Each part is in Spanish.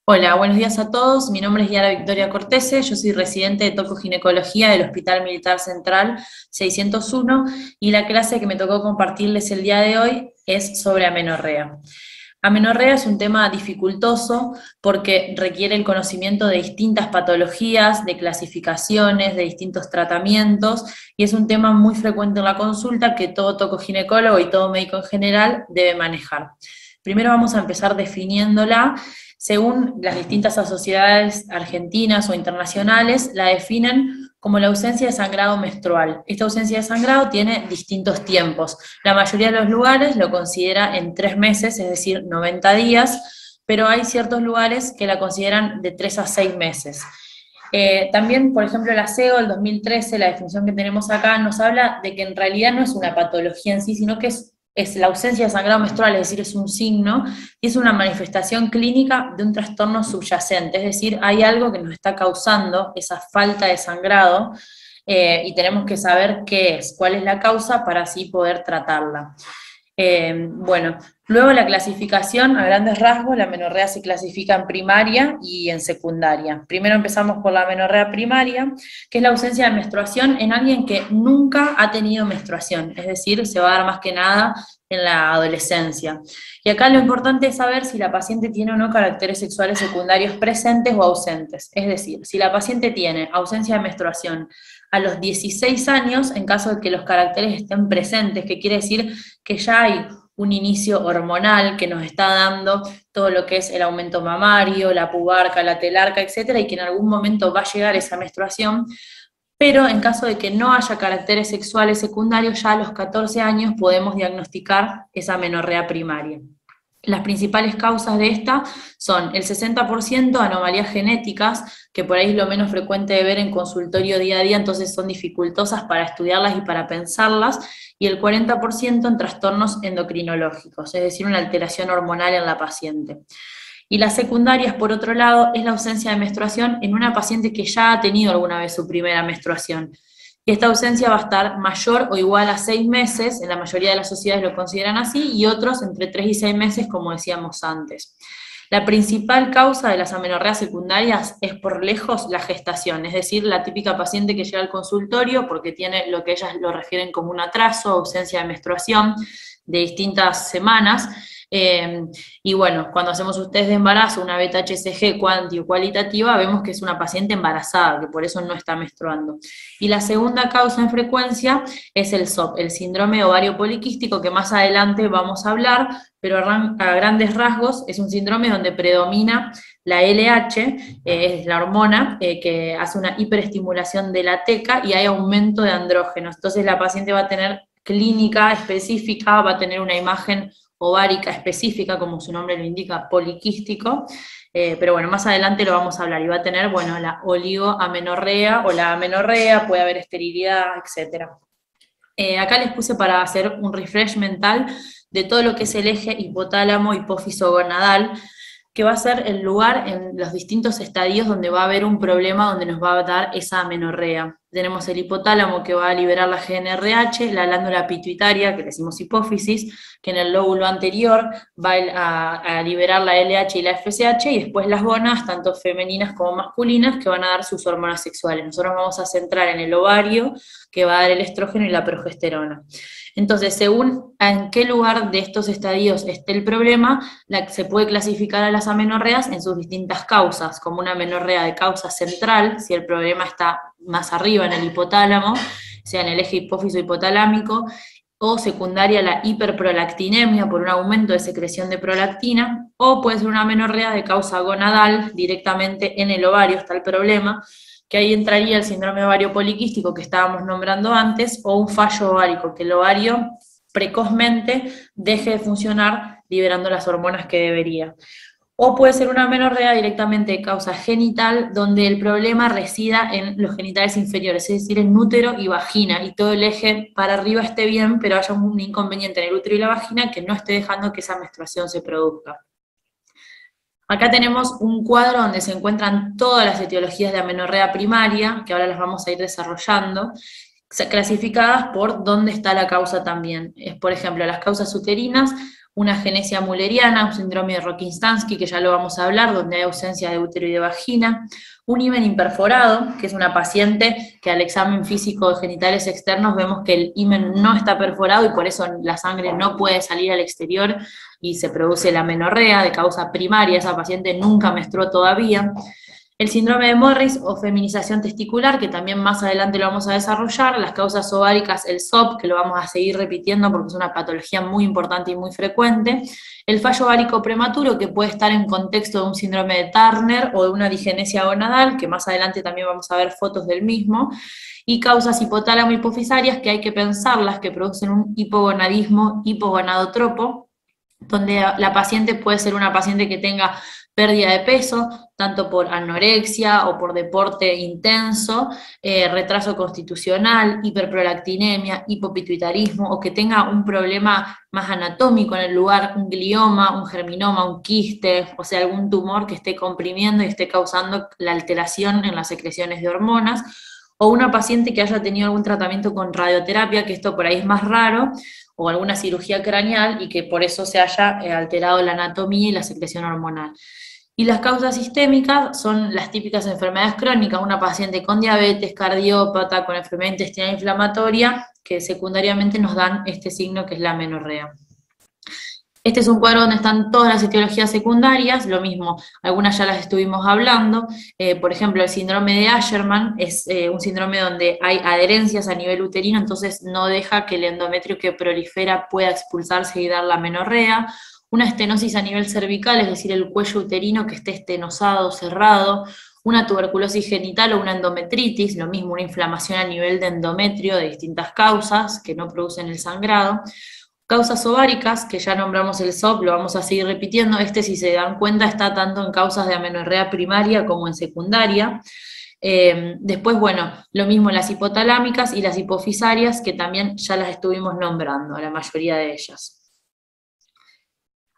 Hola, buenos días a todos. Mi nombre es Yara Victoria Cortese, yo soy residente de tocoginecología del Hospital Militar Central 601 y la clase que me tocó compartirles el día de hoy es sobre amenorrea. Amenorrea es un tema dificultoso porque requiere el conocimiento de distintas patologías, de clasificaciones, de distintos tratamientos y es un tema muy frecuente en la consulta que todo tocoginecólogo y todo médico en general debe manejar. Primero vamos a empezar definiéndola. Según las distintas sociedades argentinas o internacionales, la definen como la ausencia de sangrado menstrual. Esta ausencia de sangrado tiene distintos tiempos. La mayoría de los lugares lo considera en 3 meses, es decir, 90 días, pero hay ciertos lugares que la consideran de 3 a 6 meses. También, por ejemplo, la SEO del 2013, la definición que tenemos acá, nos habla de que en realidad no es una patología en sí, sino que es la ausencia de sangrado menstrual, es decir, es un signo, y es una manifestación clínica de un trastorno subyacente, es decir, hay algo que nos está causando esa falta de sangrado, y tenemos que saber qué es, cuál es la causa para así poder tratarla. Bueno, luego la clasificación, a grandes rasgos, la amenorrea se clasifica en primaria y en secundaria. Primero empezamos por la amenorrea primaria, que es la ausencia de menstruación en alguien que nunca ha tenido menstruación, es decir, se va a dar más que nada en la adolescencia. Y acá lo importante es saber si la paciente tiene o no caracteres sexuales secundarios presentes o ausentes. Es decir, si la paciente tiene ausencia de menstruación a los 16 años, en caso de que los caracteres estén presentes, que quiere decir que ya hay un inicio hormonal que nos está dando todo lo que es el aumento mamario, la pubarca, la telarca, etcétera, y que en algún momento va a llegar esa menstruación, pero en caso de que no haya caracteres sexuales secundarios, ya a los 14 años podemos diagnosticar esa amenorrea primaria. Las principales causas de esta son el 60% anomalías genéticas, que por ahí es lo menos frecuente de ver en consultorio día a día, entonces son dificultosas para estudiarlas y para pensarlas, y el 40% en trastornos endocrinológicos, es decir, una alteración hormonal en la paciente. Y las secundarias, por otro lado, es la ausencia de menstruación en una paciente que ya ha tenido alguna vez su primera menstruación. Y esta ausencia va a estar mayor o igual a 6 meses, en la mayoría de las sociedades lo consideran así, y otros entre 3 y 6 meses, como decíamos antes. La principal causa de las amenorreas secundarias es por lejos la gestación, es decir, la típica paciente que llega al consultorio porque tiene lo que ellas lo refieren como un atraso, ausencia de menstruación de distintas semanas. Y bueno, cuando hacemos un test de embarazo, una beta-HCG cuántico cualitativa, vemos que es una paciente embarazada, que por eso no está menstruando. Y la segunda causa en frecuencia es el SOP, el síndrome ovario poliquístico, que más adelante vamos a hablar, pero a grandes rasgos es un síndrome donde predomina la LH, es la hormona que hace una hiperestimulación de la teca y hay aumento de andrógenos. Entonces la paciente va a tener clínica específica, va a tener una imagen ovárica específica, como su nombre lo indica, poliquístico, pero bueno, más adelante lo vamos a hablar, y va a tener, bueno, la oligoamenorrea o la amenorrea, puede haber esterilidad, etc. Acá les puse para hacer un refresh mental de todo lo que es el eje hipotálamo hipófiso gonadal, que va a ser el lugar en los distintos estadios donde va a haber un problema donde nos va a dar esa amenorrea. Tenemos el hipotálamo que va a liberar la GnRH, la glándula pituitaria, que le decimos hipófisis, que en el lóbulo anterior va a liberar la LH y la FSH, y después las gónadas, tanto femeninas como masculinas, que van a dar sus hormonas sexuales. Nosotros vamos a centrar en el ovario, que va a dar el estrógeno y la progesterona. Entonces, según en qué lugar de estos estadios esté el problema, se puede clasificar a las amenorreas en sus distintas causas, como una amenorrea de causa central, si el problema está más arriba en el hipotálamo, sea en el eje hipófiso hipotalámico, o secundaria la hiperprolactinemia por un aumento de secreción de prolactina, o puede ser una amenorrea de causa gonadal, directamente en el ovario está el problema, que ahí entraría el síndrome ovario poliquístico que estábamos nombrando antes, o un fallo ovárico, que el ovario precozmente deje de funcionar liberando las hormonas que debería. O puede ser una amenorrea directamente de causa genital, donde el problema resida en los genitales inferiores, es decir, en útero y vagina, y todo el eje para arriba esté bien, pero haya un inconveniente en el útero y la vagina que no esté dejando que esa menstruación se produzca. Acá tenemos un cuadro donde se encuentran todas las etiologías de amenorrea primaria, que ahora las vamos a ir desarrollando, clasificadas por dónde está la causa también. Es, por ejemplo, las causas uterinas, una agenesia mulleriana, un síndrome de Rokitansky, que ya lo vamos a hablar, donde hay ausencia de útero y de vagina, un himen imperforado, que es una paciente que al examen físico de genitales externos vemos que el himen no está perforado y por eso la sangre no puede salir al exterior y se produce la amenorrea de causa primaria, esa paciente nunca menstruó todavía. El síndrome de Morris o feminización testicular, que también más adelante lo vamos a desarrollar, las causas ováricas, el SOP, que lo vamos a seguir repitiendo porque es una patología muy importante y muy frecuente, el fallo ovárico prematuro, que puede estar en contexto de un síndrome de Turner o de una digenesia gonadal, que más adelante también vamos a ver fotos del mismo, y causas hipotálamo-hipofisarias, que hay que pensarlas, que producen un hipogonadismo hipogonadotropo, donde la paciente puede ser una paciente que tenga pérdida de peso, tanto por anorexia o por deporte intenso, retraso constitucional, hiperprolactinemia, hipopituitarismo, o que tenga un problema más anatómico en el lugar, un glioma, un germinoma, un quiste, o sea, algún tumor que esté comprimiendo y esté causando la alteración en las secreciones de hormonas, o una paciente que haya tenido algún tratamiento con radioterapia, que esto por ahí es más raro, o alguna cirugía craneal y que por eso se haya alterado la anatomía y la secreción hormonal. Y las causas sistémicas son las típicas enfermedades crónicas, una paciente con diabetes, cardiópata, con enfermedad intestinal inflamatoria, que secundariamente nos dan este signo que es la amenorrea. Este es un cuadro donde están todas las etiologías secundarias, lo mismo, algunas ya las estuvimos hablando, por ejemplo, el síndrome de Asherman es un síndrome donde hay adherencias a nivel uterino, entonces no deja que el endometrio que prolifera pueda expulsarse y dar la amenorrea, una estenosis a nivel cervical, es decir, el cuello uterino que esté estenosado, cerrado, una tuberculosis genital o una endometritis, lo mismo, una inflamación a nivel de endometrio de distintas causas que no producen el sangrado. Causas ováricas, que ya nombramos el SOP, lo vamos a seguir repitiendo, si se dan cuenta está tanto en causas de amenorrea primaria como en secundaria. Después, bueno, lo mismo las hipotalámicas y las hipofisarias, que también ya las estuvimos nombrando, la mayoría de ellas.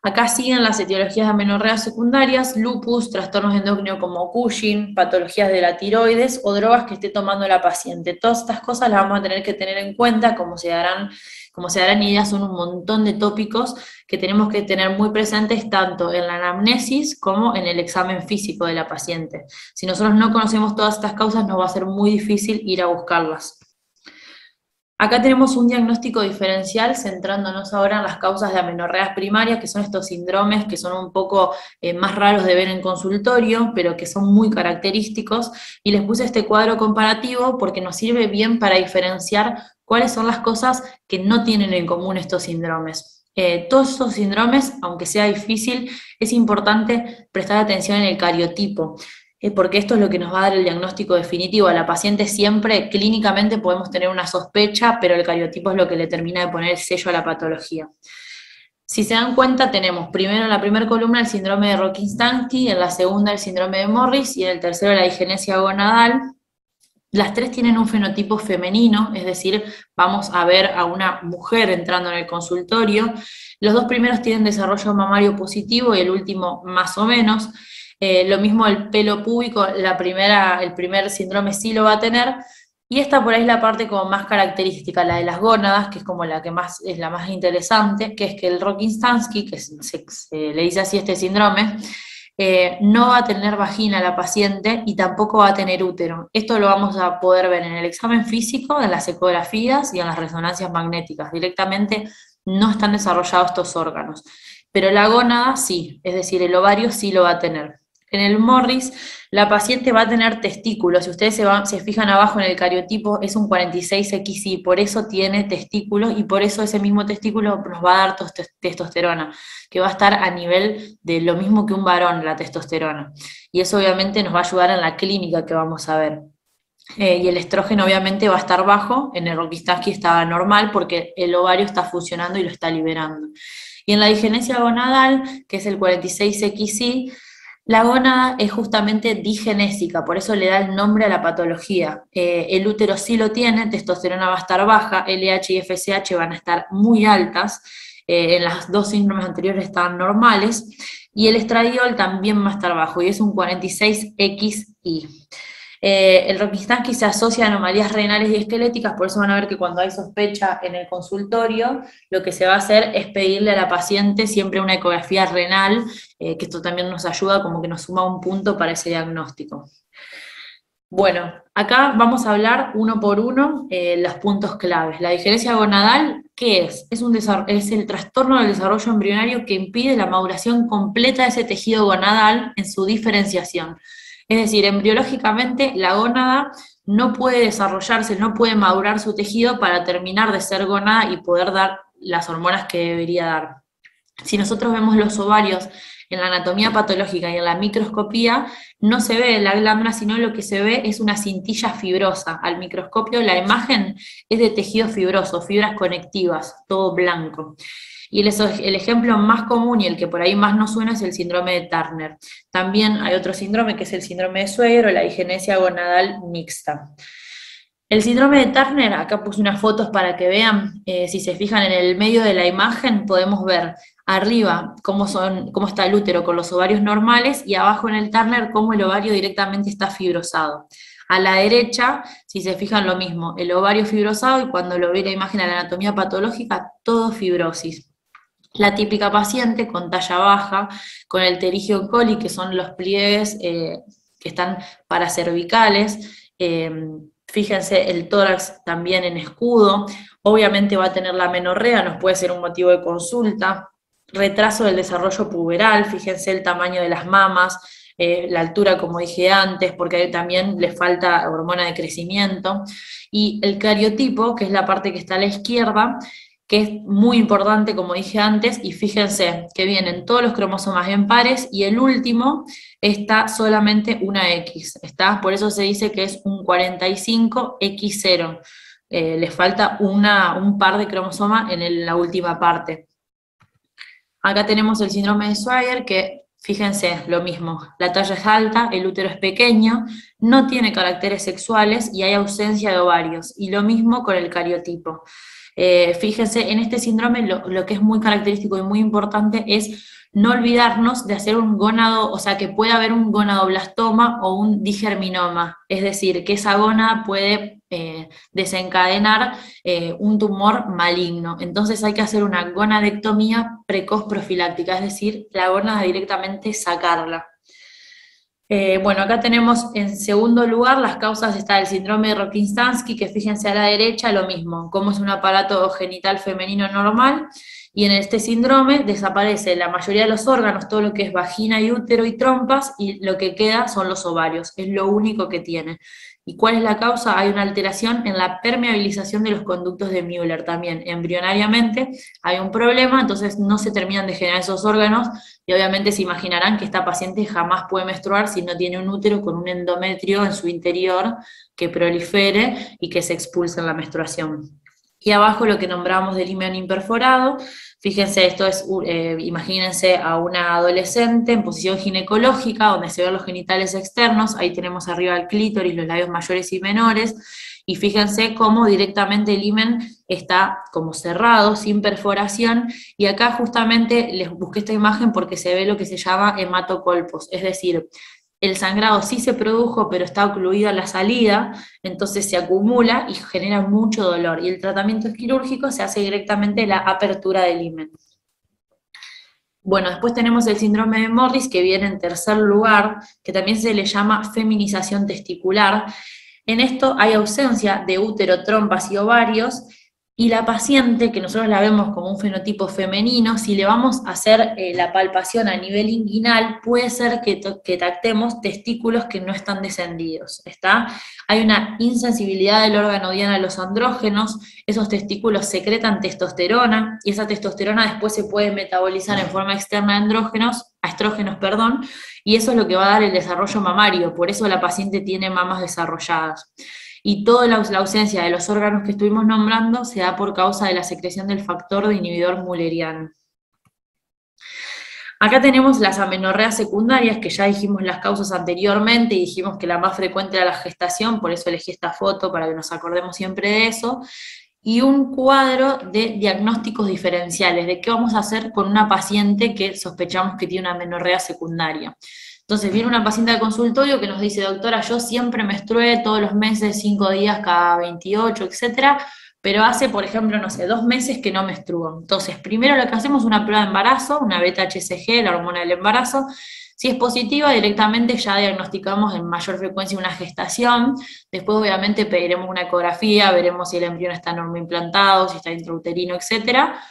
Acá siguen las etiologías de amenorrea secundarias, lupus, trastornos endocrinos como Cushing, patologías de la tiroides o drogas que esté tomando la paciente. Todas estas cosas las vamos a tener que tener en cuenta, como se darán ideas, son un montón de tópicos que tenemos que tener muy presentes tanto en la anamnesis como en el examen físico de la paciente. Si nosotros no conocemos todas estas causas, nos va a ser muy difícil ir a buscarlas. Acá tenemos un diagnóstico diferencial centrándonos ahora en las causas de amenorreas primarias, que son estos síndromes que son un poco más raros de ver en consultorio, pero que son muy característicos, y les puse este cuadro comparativo porque nos sirve bien para diferenciar cuáles son las cosas que no tienen en común estos síndromes. Todos estos síndromes, aunque sea difícil, es importante prestar atención en el cariotipo, porque esto es lo que nos va a dar el diagnóstico definitivo. A la paciente siempre, clínicamente podemos tener una sospecha, pero el cariotipo es lo que le termina de poner el sello a la patología. Si se dan cuenta, tenemos primero en la primera columna el síndrome de Rokitansky, en la segunda el síndrome de Morris y en el tercero la digenesia gonadal. Las tres tienen un fenotipo femenino, es decir, vamos a ver a una mujer entrando en el consultorio. Los dos primeros tienen desarrollo mamario positivo y el último más o menos. Lo mismo el pelo púbico, el primer síndrome sí lo va a tener, y esta por ahí es la parte como más característica, la de las gónadas, que es como la que más es la más interesante, que es que el Rokitansky, que se le dice así este síndrome, no va a tener vagina la paciente y tampoco va a tener útero. Esto lo vamos a poder ver en el examen físico, en las ecografías y en las resonancias magnéticas. Directamente no están desarrollados estos órganos. Pero la gónada sí, es decir, el ovario sí lo va a tener. En el Morris, la paciente va a tener testículos. Si ustedes se fijan abajo en el cariotipo, es un 46XY, por eso tiene testículos y por eso ese mismo testículo nos va a dar testosterona, que va a estar a nivel de lo mismo que un varón, la testosterona. Y eso obviamente nos va a ayudar en la clínica que vamos a ver. Y el estrógeno obviamente va a estar bajo, en el Rokitansky estaba normal porque el ovario está funcionando y lo está liberando. Y en la digenesia gonadal, que es el 46XY, la gónada es justamente digenésica, por eso le da el nombre a la patología. El útero sí lo tiene, testosterona va a estar baja, LH y FSH van a estar muy altas, en las dos síndromes anteriores estaban normales, y el estradiol también va a estar bajo, y es un 46XY. El Rokitansky se asocia a anomalías renales y esqueléticas, por eso van a ver que cuando hay sospecha en el consultorio, lo que se va a hacer es pedirle a la paciente siempre una ecografía renal, que esto también nos ayuda, como que nos suma un punto para ese diagnóstico. Bueno, acá vamos a hablar uno por uno los puntos claves. La digenesia gonadal, ¿qué es? Es el trastorno del desarrollo embrionario que impide la maduración completa de ese tejido gonadal en su diferenciación. Es decir, embriológicamente la gónada no puede desarrollarse, no puede madurar su tejido para terminar de ser gónada y poder dar las hormonas que debería dar. Si nosotros vemos los ovarios en la anatomía patológica y en la microscopía, no se ve la glándula, sino lo que se ve es una cintilla fibrosa. Al microscopio la imagen es de tejido fibroso, fibras conectivas, todo blanco. Y el ejemplo más común y el que por ahí más nos suena es el síndrome de Turner. También hay otro síndrome que es el síndrome de Swyer o la digenesia gonadal mixta. El síndrome de Turner, acá puse unas fotos para que vean, si se fijan en el medio de la imagen podemos ver arriba cómo está el útero con los ovarios normales y abajo en el Turner cómo el ovario directamente está fibrosado. A la derecha, si se fijan lo mismo, el ovario fibrosado y cuando lo ve la imagen a la anatomía patológica, todo fibrosis. La típica paciente con talla baja, con el pterygium coli, que son los pliegues que están paracervicales, fíjense el tórax también en escudo, obviamente va a tener la amenorrea, nos puede ser un motivo de consulta, retraso del desarrollo puberal, fíjense el tamaño de las mamas, la altura como dije antes, porque ahí también le falta hormona de crecimiento, y el cariotipo, que es la parte que está a la izquierda, que es muy importante, como dije antes, y fíjense que vienen todos los cromosomas en pares, y el último está solamente una X, ¿está? Por eso se dice que es un 45X0, le falta un par de cromosomas en la última parte. Acá tenemos el síndrome de Swyer, que fíjense, lo mismo, la talla es alta, el útero es pequeño, no tiene caracteres sexuales y hay ausencia de ovarios, y lo mismo con el cariotipo. Fíjense, en este síndrome lo que es muy característico y muy importante es no olvidarnos de hacer un gónado, o sea, que puede haber un gonadoblastoma o un digerminoma, es decir, que esa gónada puede desencadenar un tumor maligno. Entonces hay que hacer una gonadectomía precoz profiláctica, es decir, la gónada directamente sacarla. Bueno, acá tenemos en segundo lugar las causas, está el síndrome de Rokitansky, que fíjense a la derecha lo mismo, como es un aparato genital femenino normal, y en este síndrome desaparece la mayoría de los órganos, todo lo que es vagina y útero y trompas, y lo que queda son los ovarios, es lo único que tiene. ¿Y cuál es la causa? Hay una alteración en la permeabilización de los conductos de Müller también. Embrionariamente hay un problema, entonces no se terminan de generar esos órganos, y obviamente se imaginarán que esta paciente jamás puede menstruar si no tiene un útero con un endometrio en su interior que prolifere y que se expulse en la menstruación. Y abajo lo que nombramos del himen imperforado, fíjense, esto es, imagínense a una adolescente en posición ginecológica, donde se ven los genitales externos, ahí tenemos arriba el clítoris, los labios mayores y menores, y fíjense cómo directamente el himen está como cerrado, sin perforación, y acá justamente les busqué esta imagen porque se ve lo que se llama hematocolpos, es decir, el sangrado sí se produjo, pero está ocluido a la salida, entonces se acumula y genera mucho dolor. Y el tratamiento quirúrgico se hace directamente la apertura del himen. Bueno, después tenemos el síndrome de Morris, que viene en tercer lugar, que también se le llama feminización testicular. En esto hay ausencia de útero, trompas y ovarios, y la paciente, que nosotros la vemos como un fenotipo femenino, si le vamos a hacer la palpación a nivel inguinal, puede ser que tactemos testículos que no están descendidos, ¿está? Hay una insensibilidad del órgano diana a los andrógenos, esos testículos secretan testosterona, y esa testosterona después se puede metabolizar en forma externa a estrógenos, perdón, y eso es lo que va a dar el desarrollo mamario, por eso la paciente tiene mamas desarrolladas. Y toda la ausencia de los órganos que estuvimos nombrando se da por causa de la secreción del factor de inhibidor mulleriano. Acá tenemos las amenorreas secundarias, que ya dijimos las causas anteriormente y dijimos que la más frecuente era la gestación, por eso elegí esta foto para que nos acordemos siempre de eso, y un cuadro de diagnósticos diferenciales, de qué vamos a hacer con una paciente que sospechamos que tiene una amenorrea secundaria. Entonces viene una paciente al consultorio que nos dice, doctora, yo siempre menstrué todos los meses, 5 días cada 28, etcétera, pero hace, por ejemplo, no sé, 2 meses que no menstruo. Entonces, primero lo que hacemos es una prueba de embarazo, una beta-HCG, la hormona del embarazo. Si es positiva, directamente ya diagnosticamos en mayor frecuencia una gestación. Después, obviamente, pediremos una ecografía, veremos si el embrión está normoimplantado, si está intrauterino, etcétera,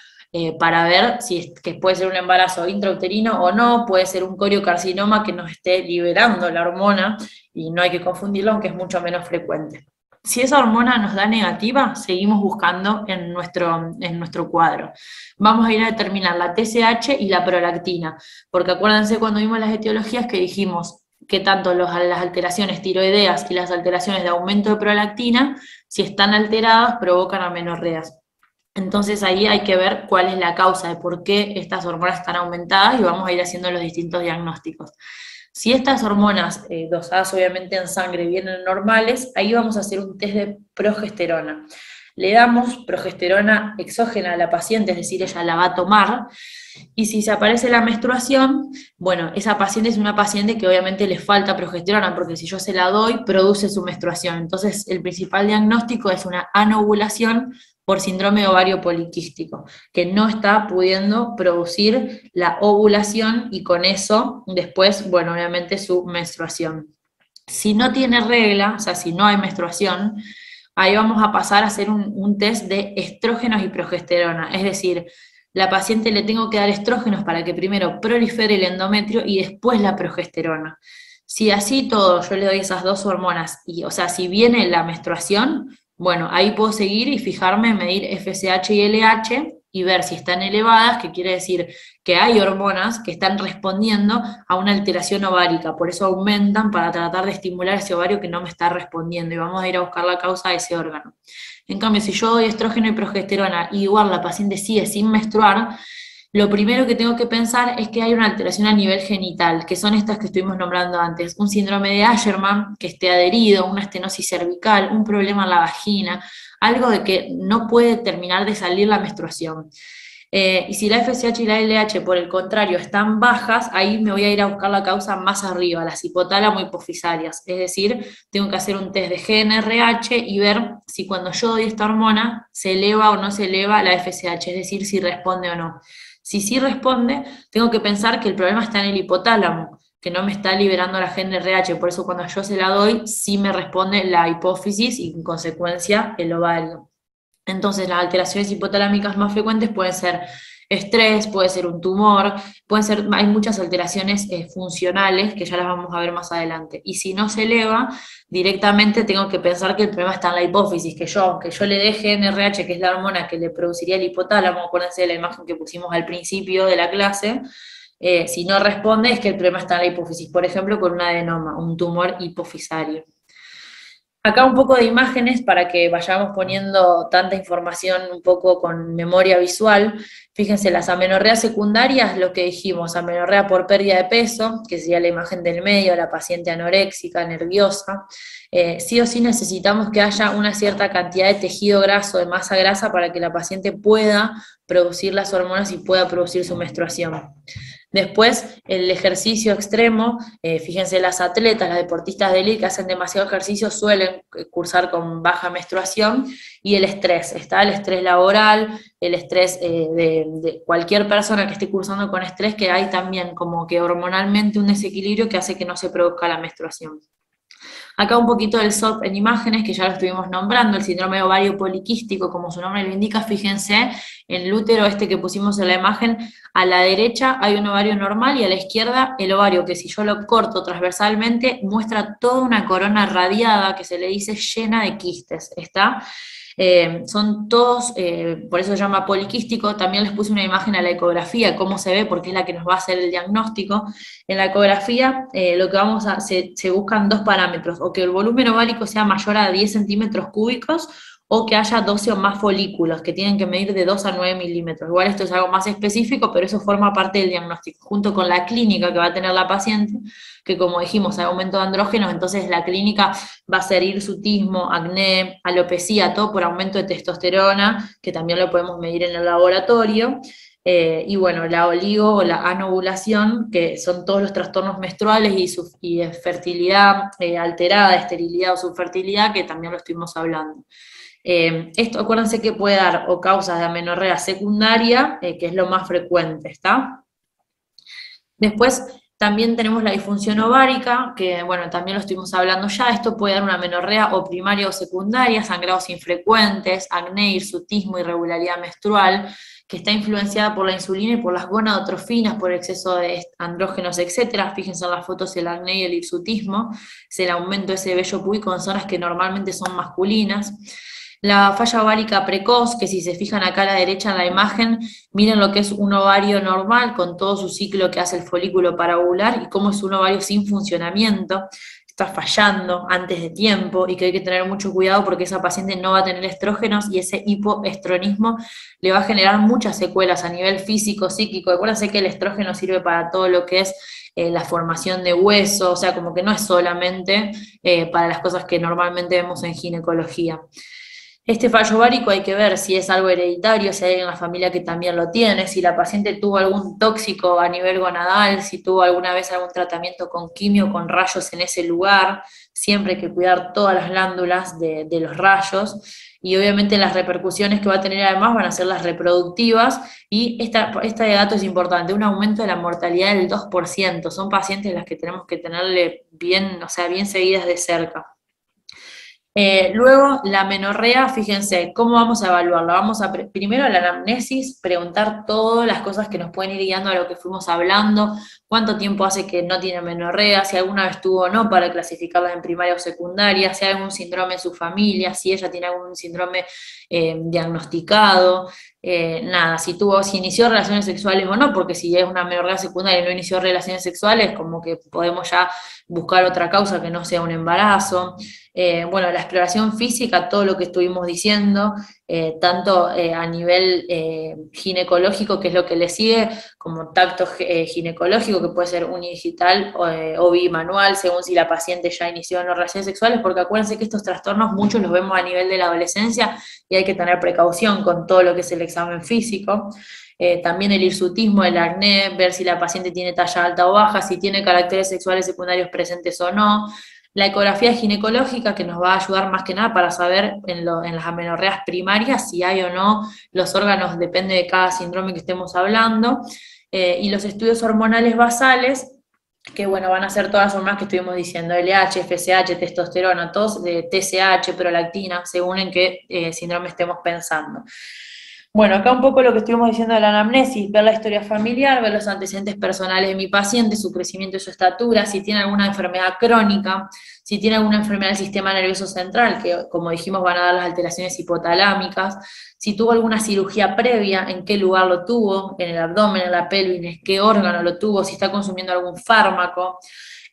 para ver si es, que puede ser un embarazo intrauterino o no, puede ser un coriocarcinoma que nos esté liberando la hormona, y no hay que confundirlo, aunque es mucho menos frecuente. Si esa hormona nos da negativa, seguimos buscando en nuestro cuadro. Vamos a ir a determinar la TSH y la prolactina, porque acuérdense cuando vimos las etiologías que dijimos que tanto las alteraciones tiroideas y las alteraciones de aumento de prolactina, si están alteradas, provocan amenorreas. Entonces ahí hay que ver cuál es la causa de por qué estas hormonas están aumentadas y vamos a ir haciendo los distintos diagnósticos. Si estas hormonas dosadas obviamente en sangre vienen normales, ahí vamos a hacer un test de progesterona. Le damos progesterona exógena a la paciente, es decir, ella la va a tomar, y si se aparece la menstruación, bueno, esa paciente es una paciente que obviamente le falta progesterona, porque si yo se la doy, produce su menstruación. Entonces, el principal diagnóstico es una anovulación por síndrome de ovario poliquístico, que no está pudiendo producir la ovulación y con eso después, bueno, obviamente su menstruación. Si no tiene regla, o sea, si no hay menstruación, ahí vamos a pasar a hacer un test de estrógenos y progesterona, es decir, la paciente le tengo que dar estrógenos para que primero prolifere el endometrio y después la progesterona. Si así todo yo le doy esas dos hormonas, y, o sea, si viene la menstruación, bueno, ahí puedo seguir y fijarme, medir FSH y LH y ver si están elevadas, que quiere decir que hay hormonas que están respondiendo a una alteración ovárica, por eso aumentan para tratar de estimular ese ovario que no me está respondiendo y vamos a ir a buscar la causa de ese órgano. En cambio, si yo doy estrógeno y progesterona y igual la paciente sigue sin menstruar, lo primero que tengo que pensar es que hay una alteración a nivel genital, que son estas que estuvimos nombrando antes, un síndrome de Asherman que esté adherido, una estenosis cervical, un problema en la vagina, algo de que no puede terminar de salir la menstruación. Y si la FSH y la LH, por el contrario, están bajas, ahí me voy a ir a buscar la causa más arriba, las hipotálamo hipofisarias. Es decir, tengo que hacer un test de GNRH y ver si cuando yo doy esta hormona se eleva o no se eleva la FSH, es decir, si responde o no. Si sí responde, tengo que pensar que el problema está en el hipotálamo, que no me está liberando la GNRH, por eso cuando yo se la doy, sí me responde la hipófisis y en consecuencia el ovario. Entonces las alteraciones hipotalámicas más frecuentes pueden ser estrés, puede ser un tumor, pueden ser, hay muchas alteraciones funcionales que ya las vamos a ver más adelante. Y si no se eleva, directamente tengo que pensar que el problema está en la hipófisis, que yo, aunque yo le dé GNRH, que es la hormona que le produciría el hipotálamo, acuérdense de la imagen que pusimos al principio de la clase, si no responde es que el problema está en la hipófisis, por ejemplo, con un adenoma, un tumor hipofisario. Acá un poco de imágenes para que vayamos poniendo tanta información un poco con memoria visual. Fíjense, las amenorreas secundarias, lo que dijimos, amenorrea por pérdida de peso, que sería la imagen del medio, la paciente anoréxica, nerviosa. Sí o sí necesitamos que haya una cierta cantidad de tejido graso, de masa grasa, para que la paciente pueda producir las hormonas y pueda producir su menstruación. Después, el ejercicio extremo, fíjense, las atletas, las deportistas de élite que hacen demasiado ejercicio suelen cursar con baja menstruación, y el estrés, está el estrés laboral, el estrés de cualquier persona que esté cursando con estrés, que hay también como que hormonalmente un desequilibrio que hace que no se produzca la menstruación. Acá un poquito del SOP en imágenes, que ya lo estuvimos nombrando, el síndrome de ovario poliquístico, como su nombre lo indica, fíjense, en el útero este que pusimos en la imagen, a la derecha hay un ovario normal y a la izquierda el ovario, que si yo lo corto transversalmente, muestra toda una corona radiada, que se le dice llena de quistes, ¿está? Son todos, por eso se llama poliquístico. También les puse una imagen a la ecografía, cómo se ve, porque es la que nos va a hacer el diagnóstico. En la ecografía lo que vamos a, se buscan dos parámetros, o que el volumen ovárico sea mayor a 10 centímetros cúbicos, o que haya 12 o más folículos, que tienen que medir de 2 a 9 milímetros. Igual esto es algo más específico, pero eso forma parte del diagnóstico, junto con la clínica que va a tener la paciente, que como dijimos, hay aumento de andrógenos, entonces la clínica va a ser hirsutismo, acné, alopecia, todo por aumento de testosterona, que también lo podemos medir en el laboratorio. Y bueno, la oligo o la anovulación, que son todos los trastornos menstruales y de fertilidad alterada, esterilidad o subfertilidad, que también lo estuvimos hablando. Esto, acuérdense que puede dar o causas de amenorrea secundaria, que es lo más frecuente, ¿está? Después también tenemos la disfunción ovárica, que bueno, también lo estuvimos hablando ya, esto puede dar una amenorrea o primaria o secundaria, sangrados infrecuentes, acné, hirsutismo, irregularidad menstrual, que está influenciada por la insulina y por las gonadotrofinas, por exceso de andrógenos, etcétera. Fíjense en las fotos el acné y el hirsutismo, es el aumento de ese vello púbico en zonas que normalmente son masculinas. La falla ovárica precoz, que si se fijan acá a la derecha en la imagen, miren lo que es un ovario normal con todo su ciclo que hace el folículo para ovular y cómo es un ovario sin funcionamiento, está fallando antes de tiempo y que hay que tener mucho cuidado porque esa paciente no va a tener estrógenos y ese hipoestronismo le va a generar muchas secuelas a nivel físico, psíquico. Acuérdense que el estrógeno sirve para todo lo que es la formación de hueso, o sea, como que no es solamente para las cosas que normalmente vemos en ginecología. Este fallo ovárico hay que ver si es algo hereditario, si hay alguien en la familia que también lo tiene, si la paciente tuvo algún tóxico a nivel gonadal, si tuvo alguna vez algún tratamiento con quimio, con rayos en ese lugar. Siempre hay que cuidar todas las glándulas de los rayos y obviamente las repercusiones que va a tener además van a ser las reproductivas y este dato es importante, un aumento de la mortalidad del 2%. Son pacientes las que tenemos que tenerle bien, o sea, bien seguidas de cerca. Luego, la menorrea, fíjense, ¿cómo vamos a evaluarla? Vamos a, primero la anamnesis, preguntar todas las cosas que nos pueden ir guiando a lo que fuimos hablando, cuánto tiempo hace que no tiene menorrea, si alguna vez tuvo o no para clasificarla en primaria o secundaria, si hay algún síndrome en su familia, si ella tiene algún síndrome diagnosticado, nada, si inició relaciones sexuales o no, porque si es una menorrea secundaria y no inició relaciones sexuales, como que podemos ya buscar otra causa que no sea un embarazo. Bueno, la exploración física, todo lo que estuvimos diciendo, tanto a nivel ginecológico, que es lo que le sigue, como tacto ginecológico, que puede ser unidigital o bimanual, según si la paciente ya inició o no relaciones sexuales, porque acuérdense que estos trastornos muchos los vemos a nivel de la adolescencia y hay que tener precaución con todo lo que es el examen físico. También el hirsutismo, el acné, ver si la paciente tiene talla alta o baja, si tiene caracteres sexuales secundarios presentes o no. La ecografía ginecológica, que nos va a ayudar más que nada para saber en las amenorreas primarias si hay o no los órganos, depende de cada síndrome que estemos hablando. Y los estudios hormonales basales, que bueno, van a ser todas las hormonas que estuvimos diciendo, LH, FSH, testosterona, todos de TSH, prolactina, según en qué síndrome estemos pensando. Bueno, acá un poco lo que estuvimos diciendo de la anamnesis, ver la historia familiar, ver los antecedentes personales de mi paciente, su crecimiento y su estatura, si tiene alguna enfermedad crónica, si tiene alguna enfermedad del sistema nervioso central, que como dijimos van a dar las alteraciones hipotalámicas, si tuvo alguna cirugía previa, en qué lugar lo tuvo, en el abdomen, en la pelvis, en qué órgano lo tuvo, si está consumiendo algún fármaco.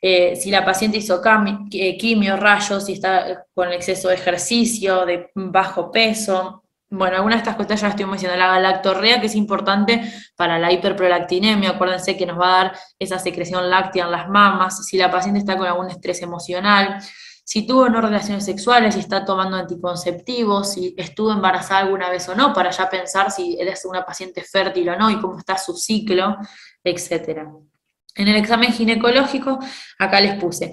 Si la paciente hizo quimio, rayos, si está con exceso de ejercicio, de bajo peso. Bueno, algunas de estas cosas ya estuvimos diciendo, la galactorrea, que es importante para la hiperprolactinemia, acuérdense que nos va a dar esa secreción láctea en las mamas, si la paciente está con algún estrés emocional, si tuvo o no relaciones sexuales, si está tomando anticonceptivos, si estuvo embarazada alguna vez o no, para ya pensar si eres una paciente fértil o no y cómo está su ciclo, etcétera. En el examen ginecológico, acá les puse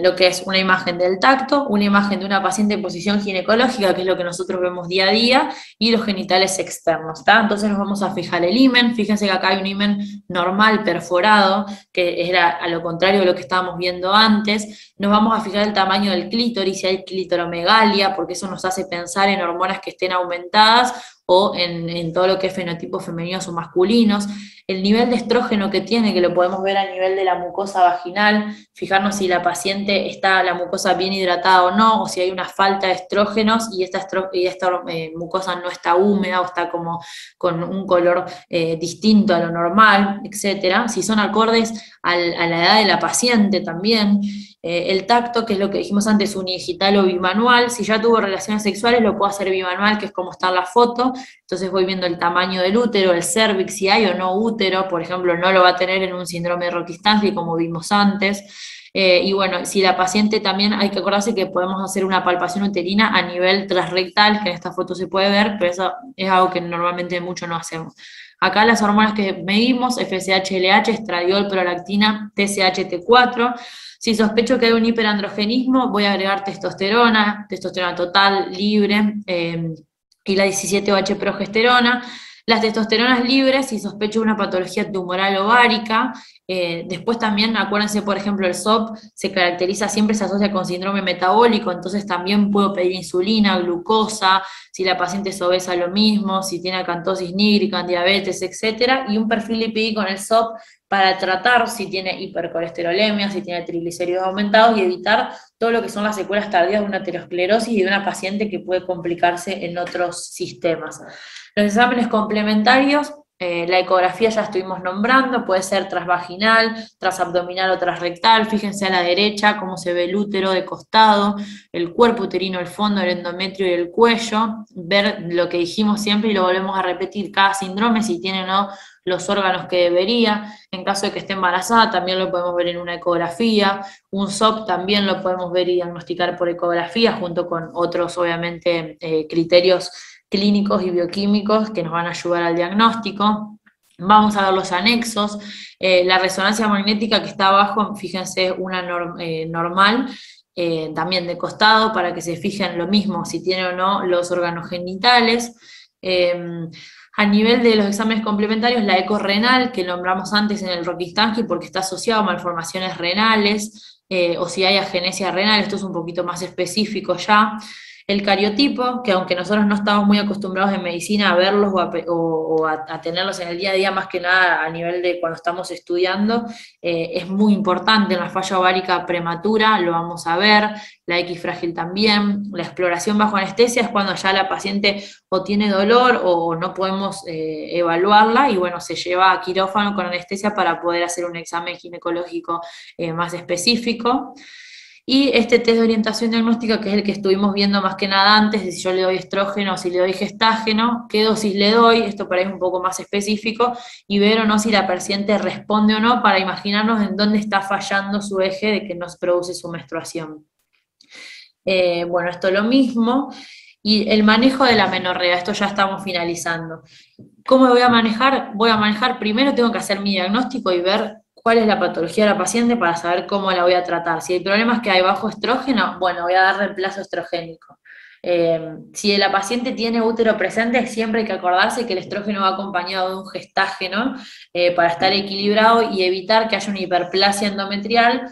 lo que es una imagen del tacto, una imagen de una paciente en posición ginecológica, que es lo que nosotros vemos día a día, y los genitales externos, ¿está? Entonces nos vamos a fijar el himen, fíjense que acá hay un himen normal, perforado, que era a lo contrario de lo que estábamos viendo antes. Nos vamos a fijar el tamaño del clítoris, si hay clitoromegalia, porque eso nos hace pensar en hormonas que estén aumentadas o en todo lo que es fenotipos femeninos o masculinos, el nivel de estrógeno que tiene, que lo podemos ver a nivel de la mucosa vaginal, fijarnos si la paciente está la mucosa bien hidratada o no, o si hay una falta de estrógenos y esta mucosa no está húmeda o está como con un color distinto a lo normal, etcétera. Si son acordes a la edad de la paciente también. El tacto, que es lo que dijimos antes, unidigital o bimanual. Si ya tuvo relaciones sexuales, lo puedo hacer bimanual, que es como está en la foto. Entonces voy viendo el tamaño del útero, el cérvix, si hay o no útero. Por ejemplo, no lo va a tener en un síndrome de Rokitansky, como vimos antes. Y bueno, si la paciente también, hay que acordarse que podemos hacer una palpación uterina a nivel transrectal, que en esta foto se puede ver, pero eso es algo que normalmente mucho no hacemos. Acá las hormonas que medimos, FSH, LH, estradiol, prolactina, TSH, T4. Si sospecho que hay un hiperandrogenismo, voy a agregar testosterona, testosterona total, libre, y la 17-OH progesterona. Las testosteronas libres, si sospecho una patología tumoral ovárica. Después también, acuérdense, por ejemplo, el SOP se caracteriza, siempre se asocia con síndrome metabólico, entonces también puedo pedir insulina, glucosa, si la paciente es obesa lo mismo, si tiene acantosis nígrica, diabetes, etcétera, y un perfil lipídico en el SOP para tratar si tiene hipercolesterolemia, si tiene triglicéridos aumentados y evitar todo lo que son las secuelas tardías de una aterosclerosis y de una paciente que puede complicarse en otros sistemas. Los exámenes complementarios, la ecografía ya estuvimos nombrando, puede ser transvaginal, transabdominal o transrectal. Fíjense a la derecha cómo se ve el útero de costado, el cuerpo uterino, el fondo, el endometrio y el cuello. Ver lo que dijimos siempre y lo volvemos a repetir, cada síndrome, si tiene o no los órganos que debería. En caso de que esté embarazada, también lo podemos ver en una ecografía. Un SOP también lo podemos ver y diagnosticar por ecografía, junto con otros, obviamente, criterios clínicos y bioquímicos que nos van a ayudar al diagnóstico. Vamos a ver los anexos, la resonancia magnética que está abajo, fíjense, una normal, también de costado, para que se fijen lo mismo, si tiene o no los órganos genitales. A nivel de los exámenes complementarios, la eco renal, que nombramos antes en el Rokitansky, porque está asociado a malformaciones renales, o si hay agenesia renal, esto es un poquito más específico ya. El cariotipo, que aunque nosotros no estamos muy acostumbrados en medicina a verlos o a tenerlos en el día a día, más que nada a nivel de cuando estamos estudiando, es muy importante. En la falla ovárica prematura lo vamos a ver, la X frágil también. La exploración bajo anestesia es cuando ya la paciente o tiene dolor o no podemos evaluarla, y bueno, se lleva a quirófano con anestesia para poder hacer un examen ginecológico más específico. Y este test de orientación diagnóstica, que es el que estuvimos viendo más que nada antes, de si yo le doy estrógeno o si le doy gestágeno, qué dosis le doy, esto para ir un poco más específico, y ver o no si la paciente responde o no, para imaginarnos en dónde está fallando su eje de que nos produce su menstruación. Bueno, esto es lo mismo. Y el manejo de la menorrea, esto ya estamos finalizando. ¿Cómo voy a manejar? Voy a manejar, primero tengo que hacer mi diagnóstico y ver cuál es la patología de la paciente para saber cómo la voy a tratar. Si el problema es que hay bajo estrógeno, bueno, voy a dar reemplazo estrogénico. Si la paciente tiene útero presente, siempre hay que acordarse que el estrógeno va acompañado de un gestágeno para estar equilibrado y evitar que haya una hiperplasia endometrial,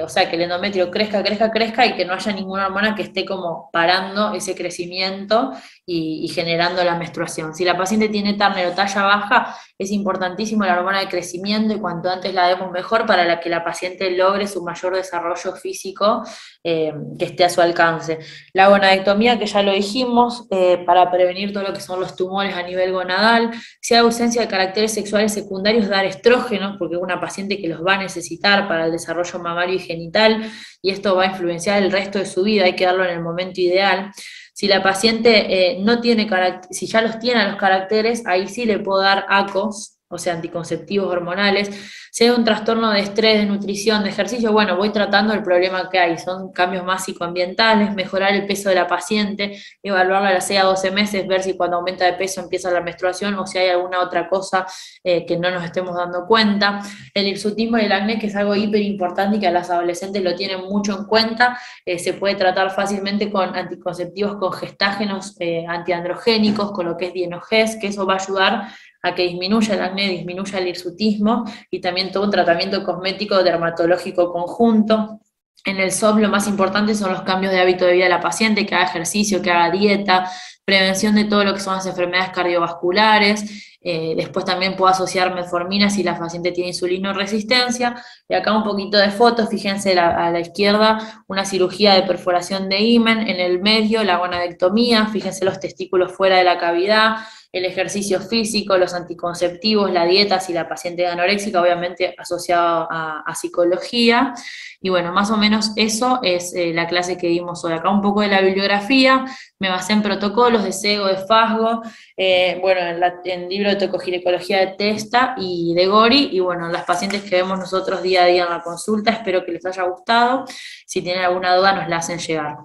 o sea, que el endometrio crezca, crezca, crezca y que no haya ninguna hormona que esté como parando ese crecimiento y generando la menstruación. Si la paciente tiene Turner o talla baja, es importantísimo la hormona de crecimiento, y cuanto antes la demos mejor para que la paciente logre su mayor desarrollo físico que esté a su alcance. La gonadectomía, que ya lo dijimos, para prevenir todo lo que son los tumores a nivel gonadal. Si hay ausencia de caracteres sexuales secundarios, dar estrógenos, porque es una paciente que los va a necesitar para el desarrollo mamario y genital, y esto va a influenciar el resto de su vida, hay que darlo en el momento ideal. Si la paciente no tiene si ya los tiene a los caracteres, ahí sí le puedo dar ACOs, o sea, anticonceptivos hormonales. Si hay un trastorno de estrés, de nutrición, de ejercicio, bueno, voy tratando el problema que hay. Son cambios más psicoambientales, mejorar el peso de la paciente, evaluarla a las 6 a 12 meses, ver si cuando aumenta de peso empieza la menstruación o si hay alguna otra cosa que no nos estemos dando cuenta. El hirsutismo y el acné, que es algo hiper importante y que a las adolescentes lo tienen mucho en cuenta, se puede tratar fácilmente con anticonceptivos con gestágenos antiandrogénicos, con lo que es Dienogest, que eso va a ayudar a que disminuya el acné, disminuya el hirsutismo, y también todo un tratamiento cosmético dermatológico conjunto. En el SOP lo más importante son los cambios de hábito de vida de la paciente, que haga ejercicio, que haga dieta, prevención de todo lo que son las enfermedades cardiovasculares. Después también puedo asociar metformina si la paciente tiene insulinoresistencia. Y acá un poquito de fotos, fíjense a la izquierda, una cirugía de perforación de himen, en el medio la gonadectomía, fíjense los testículos fuera de la cavidad, el ejercicio físico, los anticonceptivos, la dieta, si la paciente es anoréxica, obviamente asociado a psicología. Y bueno, más o menos eso es la clase que dimos hoy. Acá un poco de la bibliografía, me basé en protocolos de SEGO, de FASGO, bueno, en el libro de tocoginecología de Testa y de Gori, y bueno, las pacientes que vemos nosotros día a día en la consulta. Espero que les haya gustado. Si tienen alguna duda, nos la hacen llegar.